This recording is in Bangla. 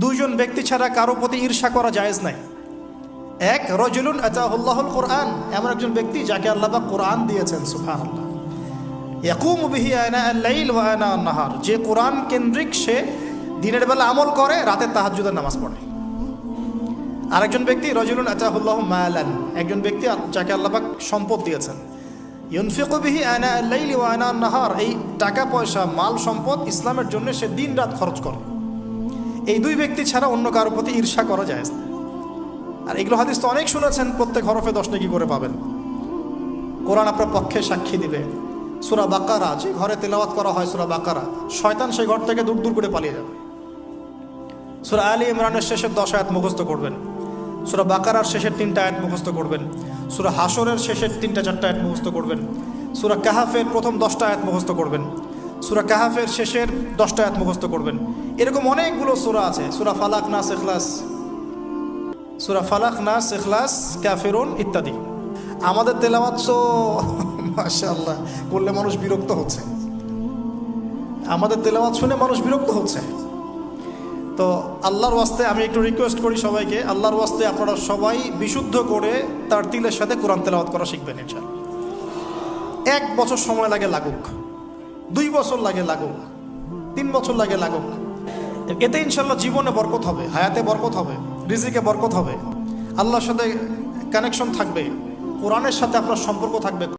দুইজন ব্যক্তি ছাড়া কারো প্রতি ঈর্ষা করা জায়েজ নাই। এক, রজুলুন আতাহুল্লাহুল কোরআন, এমন একজন ব্যক্তি যাকে আল্লাহ পাক কোরআন দিয়েছেন, সুবহানাল্লাহ। ইয়াকুমু বিহি আনা আল-লাইল ওয়া আনা আন-নাহার, যে কোরআন কেন্দ্রিক, সে দিনের বেলা আমল করে, রাতে তাহাজ্জুদের নামাজ পড়ে। আরেকজন ব্যক্তি রজুলুন আতাহুল্লাহু মালান, একজন ব্যক্তি যাকে আল্লাহ পাক সম্পদ দিয়েছেন, ইউনফিকু বিহি আনা আল-লাইল ওয়া আনা আন-নাহার, এই টাকা পয়সা মাল সম্পদ ইসলামের জন্য সে দিন রাত খরচ করে। এই দুই ব্যক্তি ছাড়া অন্য কারোর প্রতি ঈর্ষা করা যায় না। আর এগুলো হাদিস তো অনেক শুনেছেন, প্রত্যেক হরফে 10 নেকি করে পাবেন। কোরআন আপনার পক্ষে সাক্ষী দিবে। সূরা বাকারা, যে ঘরে তেলাওয়াত করা হয় সূরা বাকারা, শয়তান সেই ঘর থেকে দূর দূর করে পালিয়ে যাবে। সূরা আলী ইমরানের শেষের 10 আয়াত মুখস্থ করবেন, সূরা বাকারার শেষের 3টা আয়াত মুখস্থ করবেন, সূরা হাশরের শেষের 3টা-4টা আয়াত মুখস্থ করবেন, সূরা কাহাফের প্রথম 10টা আয়াত মুখস্থ করবেন, সূরা কাহাফের শেষের 10টা আয়াত মুখস্থ করবেন। এরকম অনেকগুলো সূরা আছে, সূরা ফালাক, নাস, ইখলাস, সূরা ফালাক, নাস, ইখলাস, কাফিরুন ইত্যাদি। আমাদের তেলাওয়াত তো মাশাআল্লাহ করলে মানুষ বিরক্ত হচ্ছে, আমাদের তেলাওয়াত শুনে মানুষ বিরক্ত হচ্ছে। তো আল্লাহর ওয়াস্তে আমি একটু রিকোয়েস্ট করি সবাইকে, আল্লাহর ওয়াস্তে আপনারা সবাই বিশুদ্ধ করে তার তিলের সাথে কোরআন তেলাওয়াত করা শিখবেন ইনশাআল্লাহ। 1 বছর সময় লাগে লাগুক, 2 বছর লাগে লাগুক, 3 বছর লাগে লাগুক, এতে ইনশাআল্লাহ জীবনে বরকত হবে, হায়াতে বরকত হবে, রিজিকে বরকত হবে, আল্লাহর সাথে কানেকশন থাকবে, কোরআনের সাথে আপনার সম্পর্ক থাকবে।